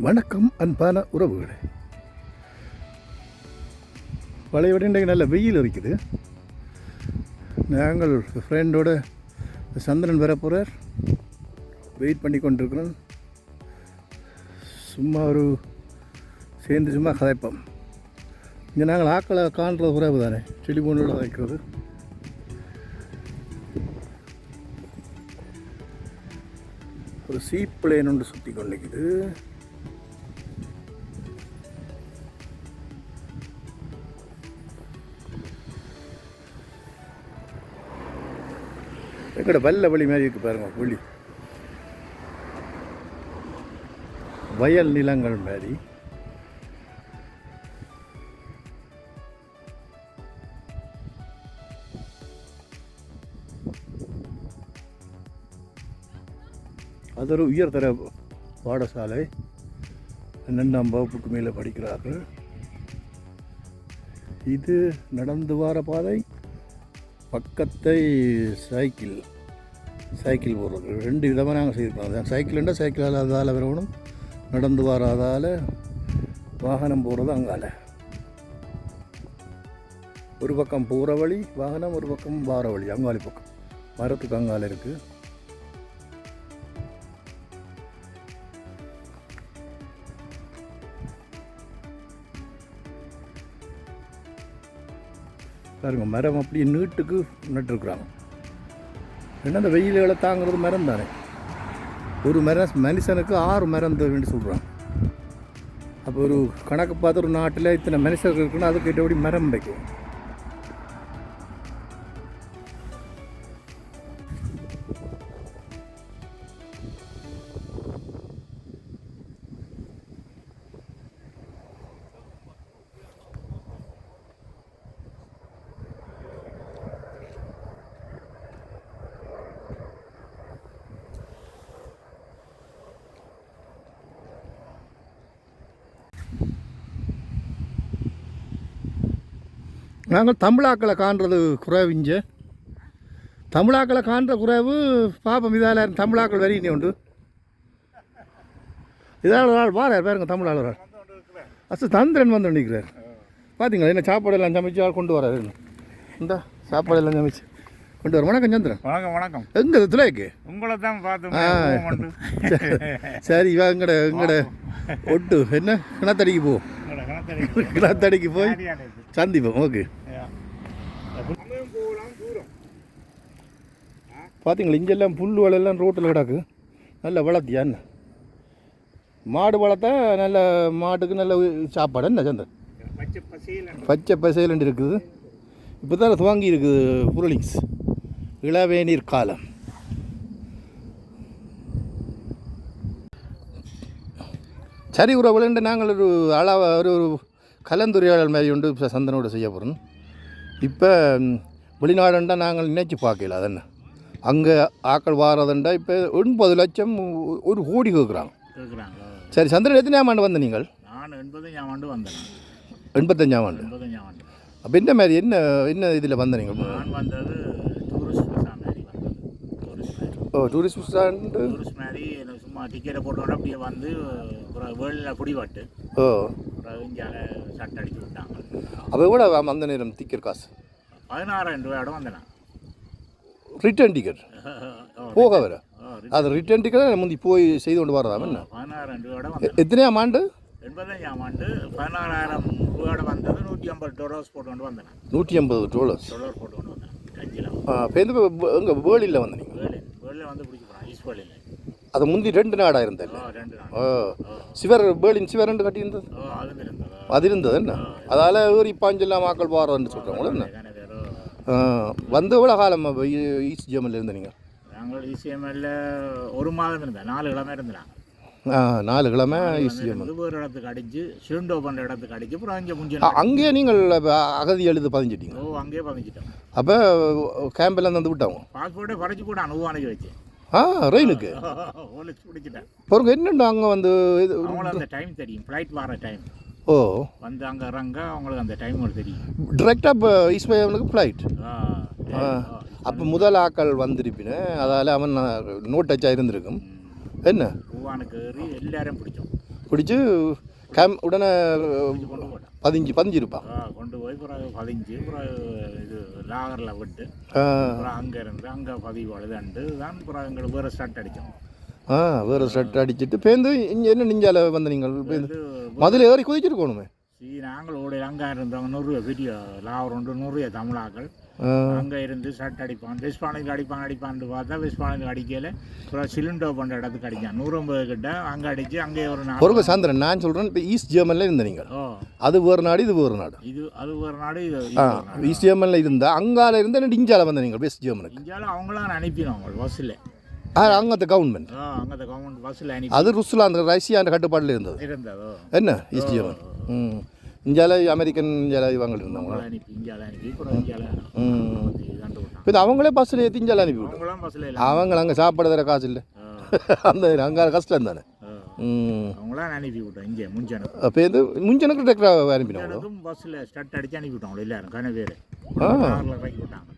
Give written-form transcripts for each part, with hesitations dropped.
வணக்கம் அன்பான உறவுகளே. பழைய விட இன்றைக்கு நல்ல வெயில் இருக்குது. நாங்கள் ஃப்ரெண்டோட சந்திரன் வர போகிறார், வெயிட் பண்ணி கொண்டிருக்கிறோம். சும்மா சேர்ந்து சும்மா கதைப்போம். இங்கே நாங்கள் ஆக்களை காண்றது குறைவு தானே, டெலிஃபோனோட வைக்கிறது. ஒரு சீப் பிளேன் ஒன்று சுற்றி கொண்டிருக்குது. எங்கட வல்ல வழி மாதிரி இருக்கு பாருங்க, புள்ளி வயல் நிலங்கள் மாதிரி. அது ஒரு உயர்தர பாடசாலை, 12ஆம் வகுப்புக்கு மேலே படிக்கிறார்கள். இது நடந்து வர பாதை, பக்கத்தை சைக்கிள் போடுறது. ரெண்டு விதமாக நாங்கள் செய்திருக்கோம். அதான் சைக்கிள்ண்டா சைக்கிளால் அதால் வரணும், நடந்து வராதால் வாகனம் போகிறது அங்கால. ஒரு பக்கம் போகிற வழி வாகனம், ஒரு பக்கம் வார வழி அங்காளி பக்கம் மரத்துக்கு அங்கால இருக்குது. பாருங்க, மரம் அப்படியே நீட்டுக்கு நட்டுருக்குறாங்க. ஏன்னா அந்த வெயில்களை தாங்கிறது மரம் தானே. ஒரு மரம் மனுஷனுக்கு 6 மரம் தேவைன்னு சொல்கிறாங்க. அப்போ ஒரு கணக்கு பார்த்து ஒரு நாட்டில் இத்தனை மனுஷர்கள் இருக்குன்னா அதுக்கு எப்படி மரம் வைக்கும். நாங்கள் தமிழாக்களை காண்றது குறைவு. இங்கே தமிழாக்களை காண்ற குறைவு. பாப்பம் இதால் தமிழாக்கள் வரையினே உண்டு. இதால் ஒரு ஆள் வாரார் பாருங்க, தமிழால் ஒரு ஆள் சந்திரன் வந்து நிற்கிறார். பார்த்தீங்களா, என்ன சாப்பாடெல்லாம் சமைச்சு ஆள் கொண்டு வராரு. இந்த சாப்பாடெல்லாம் சமைச்சு கொண்டு வர. வணக்கம் சந்திரன். வணக்கம் வணக்கம். எங்கே துளைக்கு உங்களை தான் பார்த்து. சரி, இவா எங்கட ஒட்டு என்ன கிணத்தடிக்கு போ, கிணத்தடிக்கு போய் சந்திப்போம். ஓகே. பார்த்தீங்களா, இங்கெல்லாம் புல் வலையெல்லாம் ரோட்டில் கிடக்கு. நல்ல வளர்த்தியா என்ன மாடு வளர்த்தா நல்ல மாட்டுக்கு நல்ல சாப்பாடு என்ன சந்தர் பச்சை பசையில் இருக்குது. இப்போ தான் துவங்கி இருக்குது புரளிங்ஸ், இளவேநீர் காலம். சரி, உறவுகள், நாங்கள் ஒரு கலந்துரையாடல் மாதிரி உண்டு சந்தனோடு செய்ய போகிறோம். இப்போ வெளிநாடுண்டா நாங்கள் நினைச்சு பார்க்கல. அதென்ன அங்கே ஆக்கள் வாரதுண்டா இப்போ 9 லட்சம் 1 கோடி கேட்குறாங்க. சரி சந்திரன், எத்தனையாம் ஆண்டு வந்த நீங்கள்? நான் 85ஆம் ஆண்டு வந்தேன். 85ஆம் ஆண்டு. அப்போ என்ன மாதிரி என்ன இதில் வந்த நீங்கள்? நான் வந்தது டூரிஸ்ட் விசா மாதிரி வந்தது. டூரிஸ்ட் விசாண்டு மாதிரி சும்மா டிக்கெட்டை போட்டோட அப்படியே வந்து வேர்ல்டில் குடிவாட்டு இந்தியாவில் சட்டை அடிச்சு விட்டாங்க. அப்போ கூட அந்த நேரம் டிக்கெட் காசு 16,000 ரூபாயோட வந்தேன். ரிட்டர்ன் டிக்கெட் போக வர அது ரிட்டர்ன் டிக்கெட் முந்தி போய் செய்து கொண்டு வரதா? என்ன 16,000 ரூபாயோட வந்தேன். எத்தனையாம் ஆண்டு? 85ஆம் ஆண்டு. 16,000 ரூபாயோட வந்தது. $150 போட்டு கொண்டு வந்தேன். $150 போட்டு கொண்டு வந்தேன் கட்சியில். இப்போ எங்கள் வேர்லியில் வந்து நீங்கள் வேர்லில் வந்து பிடிச்சி போகிறேன். ஈஸ்ட் வேர்லியில் அது முந்தி 2 நாடாக இருந்தது. 2 சிவர் பேர்லின் சிவர் 2 கட்டியிருந்தது. அது இருந்தது என்ன? அதால் ஏறி பாஞ்செல்லாம் மக்கள் பாருன்னு சொல்கிறாங்களோ என்ன? வந்து எவ்வளோ காலம் ஈஸ்ட் ஜெர்மனில் இருந்த நீங்கள்? நாங்கள் ஈஸ்ட் ஜெர்மனியில் 1 மாதம் இருந்தேன். 4 கிழமை இருந்தேன். 4 கிழமை ஈஸ்ட் ஜெர்மன். வேறு இடத்துக்கு அடிச்சு ஷிருண்டோ பண்ணுற இடத்துக்கு அடிச்சு அப்புறம் அங்கே முடிஞ்சு அங்கேயே நீங்கள் அகதி எழுது பதிஞ்சிட்டீங்க? அங்கேயே பதிஞ்சிட்டோம். அப்போ கேம்பெல்லாம் வந்து விட்டாங்க. பாஸ்போர்ட்டை குறைச்சி கூட அனுபவம் வச்சு ரயிலுக்கு பிடிச்சிட்டேன். பிறகு என்னண்டா அங்கே வந்து அவங்களுக்கு அந்த டைம் தெரியும், ஃப்ளைட் வர டைம். வந்து அங்கே இறங்க அவங்களுக்கு அந்த டைம் தெரியும். டிரெக்டாக இப்போ ஈஸ்வரனுக்கு ஃப்ளைட். அப்போ முதல் ஆக்கள் வந்திருப்பினேன், அதால் அவன் நோட் டச்சாக இருந்திருக்கும். என்ன பூவானுக்கு ஏறி எல்லாரும் பிடிச்சோம். பிடிச்சி உடனே பதிஞ்சிருப்பான். கொண்டு போய் பிறகு பதிஞ்சு பிறகு இது லாகரில் விட்டு அப்புறம் அங்கே இருந்து அங்கே பதிவு அழுதாண்டு தான் பிறகு எங்களுக்கு வேறு ஸ்டார்ட் அடித்தோம். வேறு ஸ்டார்ட் அடிச்சுட்டு பேருந்து இங்கே என்ன நெஞ்சால வந்து நீங்கள் மதுரை ஏறி குதிச்சிருக்கணுமே. நாங்கள் ஓடி அங்கே இருந்தவங்க 100 பெரிய லாகர் உண்டு 100 தமிழாக்கள் அங்கே இருந்து ஷர்ட் அடிப்பான் வெஸ்பானுக்கு அடிப்பான்னு பார்த்தா வெஸ்பானுக்கு அடிக்கல அப்புறம் சிலிண்டோ பண்ணுற இடத்துக்கு அடித்தான் 150 கிட்ட அங்கே அடித்து அங்கே ஒரு சாந்திரன் நான் சொல்கிறேன். இப்போ ஈஸ்ட் ஜெர்மனில் இருந்த நீங்கள் அது வேறு நாடு இது வேறு நாடு அது வேறு நாடு இது ஈஸ்ட் ஜெர்மனில் இருந்தால் அங்கால இருந்து இந்தியாவில் வந்த நீங்கள் வெஸ்ட் ஜெர்மனுக்கு இந்தியாவில் அவங்களாம் அனுப்பிடுவாங்க பஸ்ஸில் அங்கே கவர்மெண்ட் பஸ்ஸில் அது ருஸ்லாந்து ரஷ்யா அந்த கட்டுப்பாட்டில் இருந்ததோ என்ன ஈஸ்ட் ஜெர்மன். இந்தியாவில் அமெரிக்கன் இந்தியாவில் இவங்க இருந்தாங்க. இப்போ அவங்களே பஸ்ஸில் ஏற்றி இந்தியாவில் அனுப்பி விட்டோம். அவங்க அங்கே சாப்பாடு தர காசு இல்லை அந்த அங்கே கஷ்டம் தானே. அவங்களாம் அனுப்பி விட்டோம் இங்கே முஞ்சனுக்கு. அப்போ இது முஞ்சனுக்கு டெக்ராக அனுப்பினாங்க. பஸ்ஸில் ஸ்டார்ட் அடித்து அனுப்பி விட்டோம் எல்லாரும் கன பேர் விட்டாங்க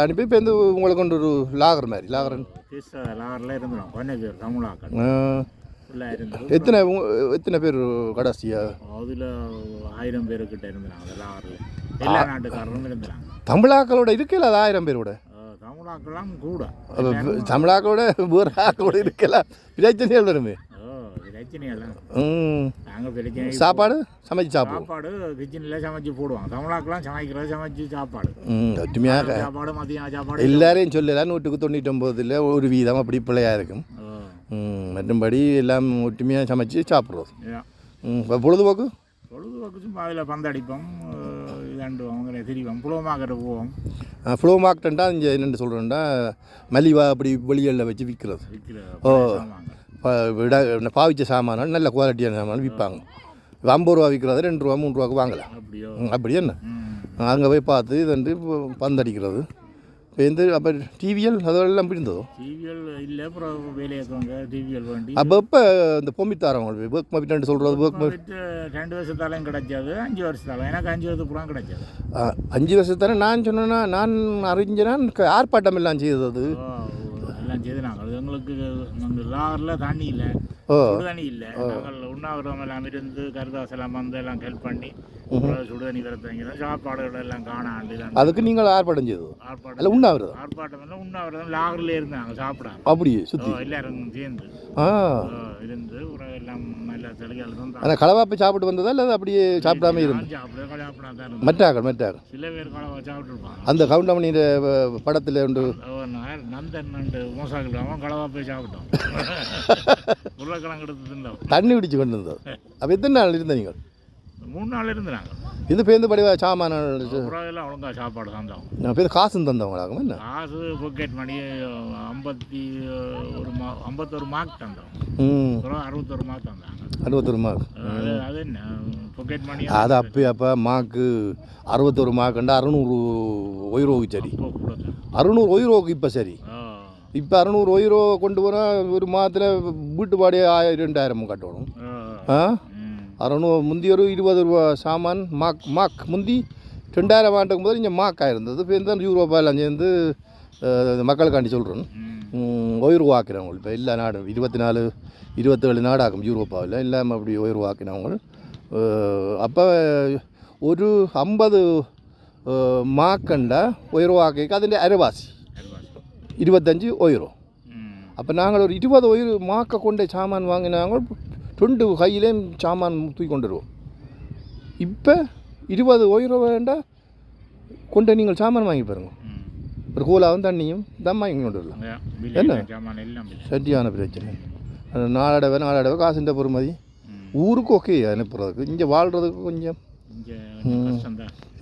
அனுப்பி இப்போ வந்து உங்களுக்கு கொண்டு ஒரு லாகர் மாதிரி லாகரில் இருந்துடும் கொஞ்சம் பேர் தமிழாக்கள் எத்தனை பேர் கடைசியா? அதில் 1000 பேருக்கிட்ட இருந்தாங்க லாகரில் எல்லா நாட்டுக்காரரும் இருந்தாங்க. தமிழாக்களோட இருக்கல அது 1000 பேரோட தமிழாக்கெல்லாம் கூட தமிழாக்களோட வேறு ஆக்களோட இருக்கலாம் பிரச்சனைகள் வருமே. சாப்பாடு சமைச்சு சாப்பாடு கிச்சனில் சமைச்சு போடுவாங்க. தமிழாக்கெல்லாம் சமைக்கிறது சமைச்சு சாப்பாடு ஒற்றுமையாக சாப்பாடு மதியான சாப்பாடு எல்லாரையும் சொல்லலாம். 199 ஒரு வீதம் அப்படி பிள்ளையாக இருக்கும். மற்றும்படி எல்லாம் ஒற்றுமையாக சமைச்சு சாப்பிட்றோம். பொழுதுபோக்கு சும்மா அதில் பந்தடிப்போம் அவங்க திரிவோம் புலோ மார்க்கெட்டு போவோம். ஃப்ளோ மார்க்கெட்டா இங்கே என்னென்னு சொல்கிறேன்டா மலிவா அப்படி வெளிகளில் வச்சு விற்கிறது. பாவிச்ச சாமானால் நல்ல குவாலிட்டியான சாமான் விற்பாங்க. 50 ரூபா விற்கிறது 2 ரூபா 3 ரூபாய்க்கு வாங்கலாம். அப்படி என்ன அங்கே போய் பார்த்து இது வந்து பந்தடிக்கிறது. இப்போ எந்த அப்போ டிவிஎல் அதெல்லாம் இருந்ததோ? டிவிஎல் இல்லை அப்புறம் வேலையாக்குவாங்க டிவிஎல் வேண்டி. அப்போ இப்போ இந்த பொம்மித்தாரவங்க ஒர்க் மபிட்டு சொல்கிறது ஒர்க் மபிட்டு 2 வருஷத்தாலையும் கிடைச்சாது 5 வருஷத்தாலும் எனக்கு 5 வருஷத்துக்கு புறம் கிடைச்சாது. 5 வருஷத்தானே நான் சொன்னேன்னா நான் அறிஞ்சேன்னா ஆர்ப்பாட்டம் எல்லாம் செய்தது எல்லாம் செய்து நாங்கள் எங்களுக்கு நாங்கள் லாகரில் தண்ணி இல்லை சுடுதண்ணி இல்லை. நாங்கள் உண்ணாவிரதம் எல்லாம் இருந்து கருதாசெல்லாம் வந்து எல்லாம் ஹெல்ப் பண்ணி சுடுதண்ணி விரத்தங்க சாப்பாடுகள் எல்லாம் காணாண்டு அதுக்கு நீங்கள் ஆர்ப்பாட்டம் செய்தது? ஆர்ப்பாட்டம் உண்ணாவிரதம் ஆர்ப்பாட்டம் உண்ணாவிரதம் லாகரில் இருந்தாங்க சாப்பிடாங்க. அப்படியே சுற்றி எல்லாரும் சேர்ந்து இருந்து எல்லாம் நல்ல தெளிவாக தான். ஆனால் கலவாப்பை சாப்பிட்டு வந்ததா இல்லை அப்படியே சாப்பிடாம இருந்து மற்றாக்கள் சில பேர் கலவா சாப்பிட்டுருப்பாங்க. அந்த கவுண்டமணியோட படத்தில் உண்டு நந்தன் மோசாக்கள் அவன் கலவா போய் சாப்பிட்டோம் உருளைக்கிழங்கு எடுத்து தின்னோம் தண்ணி குடிச்சு கொண்டு இருந்தோம். அப்போ எத்தனை நாள் இருந்த நீங்கள்? 3 நாள் இருந்தாங்க. இது பேருந்து படிவா சாமான எல்லாம் ஒழுங்கா சாப்பாடு தந்தோம். நான் பேருந்து காசும் தந்தவங்களாகும் என்ன? காசு பொக்கெட் மணி 51 மார்க் தந்தோம். 61 மார்க் தந்தாங்க. 61 மார்க் அது என்ன பொக்கெட் மணி அது அப்போ மார்க்கு 61 மார்க்குண்டா 600 €. சரி 600 €. இப்போ சரி இப்போ 600 €. கொண்டு போனால் ஒரு மாதத்தில் வீட்டு வாடகை 1000-2000 கட்டணும். 600 முந்தி ஒரு 20 ரூபா சாமான் மாக் முந்தி 2000 ஆண்டுக்கு முதல் இங்கே மாக் ஆயிருந்தது. இப்போ இந்த யூரோப்பாலாம் சேர்ந்து மக்களுக்காண்டி சொல்கிறேன் €1 ஆக்கினவங்க. இப்போ எல்லா நாடும் 24-27 நாடு ஆகும் யூரோப்பாவில் இல்லாமல் அப்படி €1 ஆக்கினவங்க. அப்போ ஒரு 50 மாக்கண்டா €1 ஆக்கிக்க அதிൻ്റെ அரைவாசி 25 €. அப்போ நாங்கள் ஒரு 20 € மாக்க கொண்டே சாமான் வாங்கினாங்க 2 கையிலேயும் சாமான் தூக்கி கொண்டு வருவோம். இப்போ 20 € வேண்டாம் கொண்டு நீங்கள் சாமான் வாங்கி பாருங்க. ஒரு கூலாவும் தண்ணியும் தான் வாங்கி கொண்டு வரலாம். என்ன சட்டியான பிரச்சனை. நாளடவை காசுன்ற பொறுமதி ஊருக்கு ஓகே அனுப்புறதுக்கு இங்கே வாழ்கிறதுக்கு கொஞ்சம்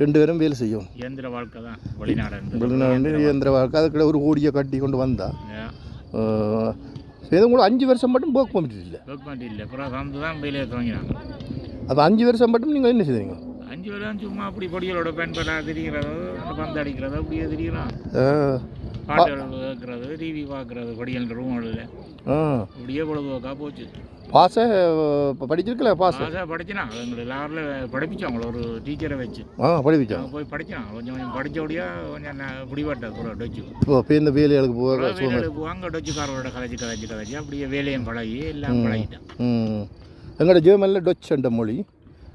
2 பேரும் வேலை செய்யும். இயந்திர வாழ்க்கை தான் வெளிநாடு இயந்திர வாழ்க்கை. அதுக்கிட்ட ஒரு கோடியை கட்டி கொண்டு வந்தா இது கூட 5 வருஷம் மட்டும் ஒர்க் பண்ணிட்டு இல்லை அப்புறம் தான் வேலையை துவங்கினாங்க. அப்போ 5 வருஷம் மட்டும் நீங்கள் என்ன செய்வீங்க? 5 வருஷம் சும்மா அப்படி பொடிகளோட பயன்பட திரிகிறதோ பந்து அடிக்கிறதோ அப்படியே திரிகிறோம். பாட்டுகள் கேட்கறது டிவி பார்க்குறது படிக்கிற ரூம்களில் ஆ இப்படியே பொழுதுபோக்காக போச்சு. பாஸை இப்போ படிச்சிருக்கல பாஸ் படிச்சினா எங்களுக்கு லாரில் படிப்பிச்சோம் ஒரு டீச்சரை வச்சு படிப்பிச்சோம் போய் படித்தான் கொஞ்சம் கொஞ்சம் படித்தபடியா கொஞ்சம் பிடிபட்டது பூரா டொச்சு. இப்போ இந்த வேலைகளுக்கு வேலைகளுக்கு போவாங்க டொச்சுக்காரோட கதைச்சு அப்படியே வேலையும் பழகி எல்லாம் பழகிட்டான். எங்களோட ஜெர்மனில் டொச் மொழி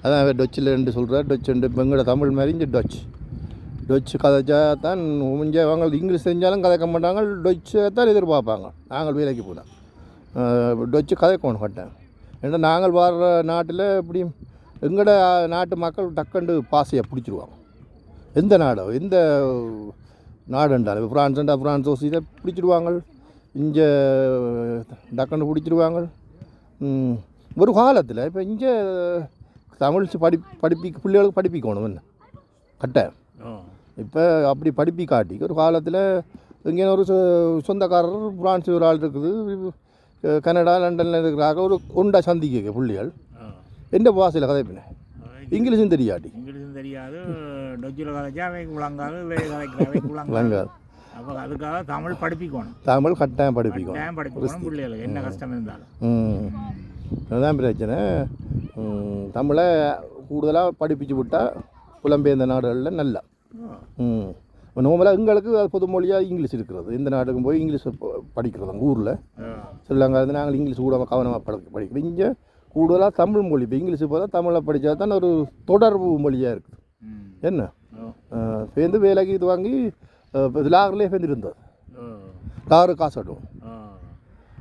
அதான் டொச்சில் ரெண்டு சொல்கிறார் டொச் இப்போ எங்களோட தமிழ் மாதிரி இங்கே டொச் கதைச்சா தான் இங்கே அவங்க இங்கிலீஷ் செஞ்சாலும் கதைக்க மாட்டாங்க டொச்சை தான் எதிர்பார்ப்பாங்க. நாங்கள் வேலைக்கு போனோம் டொச்சு கதைக்கணும் கட்டேன். ஏன்னா நாங்கள் வர்ற நாட்டில் இப்படி எங்களோட நாட்டு மக்கள் டக்குண்டு பாசையை பிடிச்சிருவாங்க. எந்த நாடோ எந்த நாடுண்டாலும் இப்போ ஃப்ரான்ஸ் ஓசியை பிடிச்சிடுவாங்க. இங்கே டக்குண்டு பிடிச்சிடுவாங்க. ஒரு காலத்தில் இப்போ இங்கே தமிழ் பிள்ளைகளுக்கு படிப்பிக்கணும் என்ன கட்டை. இப்போ அப்படி படிப்பிக்காட்டி ஒரு காலத்தில் இங்கே ஒரு சொந்தக்காரர் ஃப்ரான்ஸ் ஒரு ஆள் இருக்குது, கனடா லண்டனில் இருக்கிறாங்க. ஒரு ஒண்டா சந்திக்க பிள்ளைகள் எந்த பாஷையில் கதைப்பினேன் இங்கிலீஷும் தெரியாது டொச்சில் கதைச்சா அவைக்கு விளங்காது விளங்காது. அப்போ அதுக்காக தமிழ் படிப்பிக்கணும். தமிழ் கட்டாயம் படிப்பிக்கணும் பிள்ளைகளுக்கு என்ன கஷ்டம் இருந்தாலும். அதுதான் பிரச்சனை. தமிழை கூடுதலாக படிப்பிச்சு விட்டால் புலம்பெயர்ந்த நாடுகளில் நல்லா. நார்மலாக எங்களுக்கு அது பொது மொழியாக இங்கிலீஷ் இருக்கிறது. இந்த நாட்டுக்கும் போய் இங்கிலீஷ் படிக்கிறது அங்கே ஊரில் ஸ்ரீலங்கா இருந்து நாங்கள் இங்கிலீஷ் கூட கவனமாக படிக்கிறோம். இங்கே கூடுதலாக தமிழ் மொழி இப்போ இங்கிலீஷ் போல தமிழை படித்தா தான் ஒரு தொடர்பு மொழியாக இருக்குது. என்ன சேர்ந்து வேலைக்கு இது வாங்கி லாகர்லேயே சேர்ந்து இருந்தது. லாகரு காசு கட்டுவோம்.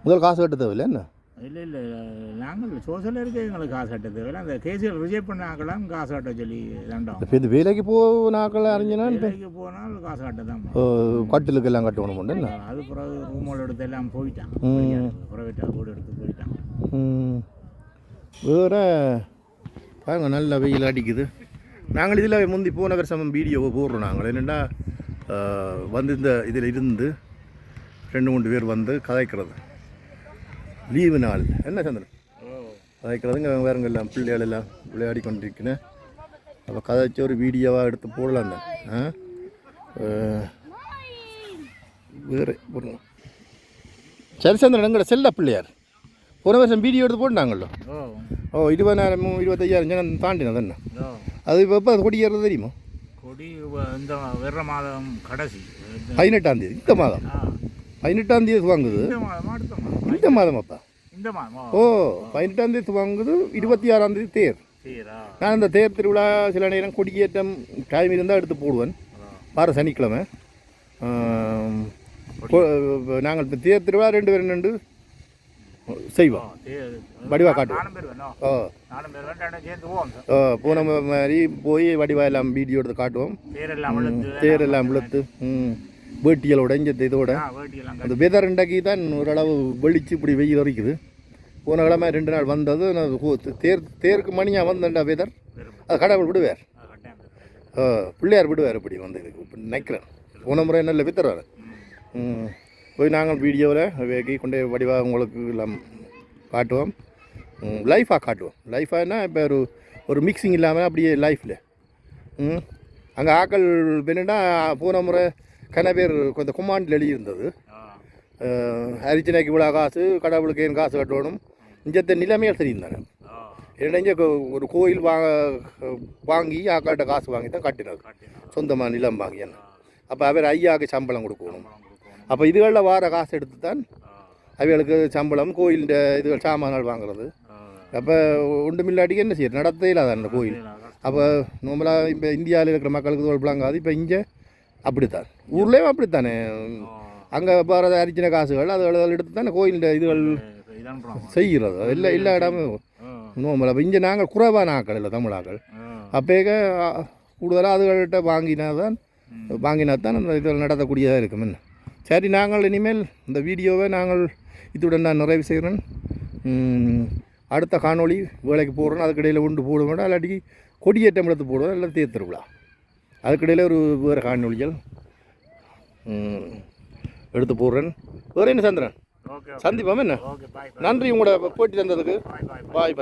முதல் காசு கட்ட தேவையில்லை என்ன இல்லை நாங்கள் சோசியல் இருக்க எங்களுக்கு காசு கட்ட தேவையில்லை. அந்த கேசியில் ரிஜெக்ட் பண்ணாக்கலாம் காசு கட்ட சொல்லி தண்டோம். இப்போ இந்த வேலைக்கு போனாக்கள் அறிஞ்சினா வேலைக்கு போனால் காசு கட்ட தான் கட்டிலுக்கு எல்லாம் கட்டணும் என்ன அது பிறகு ரூமோல் எடுத்து எல்லாம் போயிட்டான். ப்ரைவேட்டாக கூட எடுத்து போயிட்டான். வேறு பாருங்க நல்ல வெயில் அடிக்குது. நாங்கள் இதில் முந்தி போன வருஷம் வீடியோவை போடுறோம். நாங்கள் என்னென்னா வந்து இந்த இதில் இருந்து 2-3 பேர் வந்து கதைக்கிறது லீவு நாள் என்ன சந்திரன் கதைக்கிறதுங்க வேறுங்க எல்லாம் பிள்ளைகள் எல்லாம் விளையாடி கொண்டிருக்கிறேன். அப்போ கதைச்சி ஒரு வீடியோவாக எடுத்து போடலாம் தான். வேறு போடுங்க சரி சந்திரன் எங்களோட செல்ல பிள்ளையார் போன வருஷம் வீடியோ எடுத்து போட்டாங்களோ. 20,000 25,000 ஜனம் தாண்டினது என்ன அது இப்போ கொடியேறது தெரியுமா? கொடி இந்த வர்ற மாதம் கடைசி 18ஆம் தேதி இந்த மாதம் 18ஆம் தேதி வாங்குது. இந்த மாதம் அப்பா 18ஆம் தேதி வாங்குது. 26ஆம் தேதி தேர். நான் இந்த தேர் திருவிழா சில நேரம் கொடியேற்றம் டைம் இருந்தால் எடுத்து போடுவேன். வார சனிக்கிழமை நாங்கள் இப்போ தேர் திருவிழா 2 பேர் 2 செய்வோம். வடிவா காட்டுவோம். போன மாதிரி போய் வடிவா எல்லாம் வீடியோ எடுத்து காட்டுவோம். தேரெல்லாம் விழுத்து வேட்டியலோட இஞ்சத்தை இதோட அந்த வெதர் இண்டாக்கி தான் ஓரளவு வெளிச்சு இப்படி வெயில் வரைக்குது. போன கிழமை 2 நாள் வந்தது. தேருக்கு மணியாக வந்தேன்டா வெதர் அது கடவுள் விடுவார். பிள்ளையார் விடுவார் இப்படி வந்து நினைக்கிறேன். போன முறை நல்ல வித்துறாரு. போய் நாங்கள் வீடியோவில் வேகி கொண்டே வடிவாக உங்களுக்கு எல்லாம் காட்டுவோம். லைஃபாக காட்டுவோம். லைஃபாகனா இப்போ ஒரு மிக்சிங் இல்லாமல் அப்படியே லைஃப்பில் அங்கே ஆக்கள் என்னென்னா போன முறை கன பேர் கொஞ்சம் குமாண்டில் எழுதியிருந்தது. அரிச்சனைக்கு இவ்வளோ காசு கடவுளுக்கு ஏன் காசு கட்டணும் இஞ்சத்த நிலைமையாக தெரியும் தானே. ஏன்னா இங்கே ஒரு கோயில் வாங்கி ஆக்கள்கிட்ட காசு வாங்கி தான் கட்டினது சொந்தமாக நிலம் வாங்கி. என்ன அப்போ அவர் ஐயாவுக்கு சம்பளம் கொடுக்கணும். அப்போ இதுகளில் வார காசு எடுத்து தான் அவைகளுக்கு சம்பளம் கோயிலின் இதுகள் சாமான்கள் வாங்குறது. அப்போ ஒன்றுமில்லாட்டிக்கு என்ன செய்யுது நடத்தே இல்லாத அந்த கோயில். அப்போ நார்மலாக இப்போ இந்தியாவில் இருக்கிற மக்களுக்கு தோல் பிளாங்காது. இப்போ இங்கே அப்படித்தான் ஊர்லேயும் அப்படித்தானே. அங்கே போகிற அரிச்சின காசுகள் அதுகள் எடுத்து தானே கோயில் இதுகள் செய்கிறது. எல்லா இடமும் நார்மலாக. இப்போ இங்கே நாங்கள் குறைவான ஆக்கள் இல்லை தமிழாக்கள். அப்போக்க கூடுதலாக அதுகள்கிட்ட வாங்கினா தான் அந்த இதில் நடத்தக்கூடியதாக இருக்கும். என்ன சரி நாங்கள் இனிமேல் இந்த வீடியோவை நாங்கள் இத்துடன் நான் நிறைவு செய்கிறேன். அடுத்த காணொளி வேலைக்கு போடுறோம். அதுக்கிடையில் ஒன்று போடுவேன் இல்லாட்டி கொடியேற்றம் எடுத்து போடுவேன் இல்லை தேர் திருவிழா அதுக்கிடையில் ஒரு வேறு காணொளிகள் எடுத்து போடுறேன். வேறு என்ன சந்திரன் சந்திப்போம் என்ன. நன்றி உங்களோட போட்டி தந்ததுக்கு. பாய்.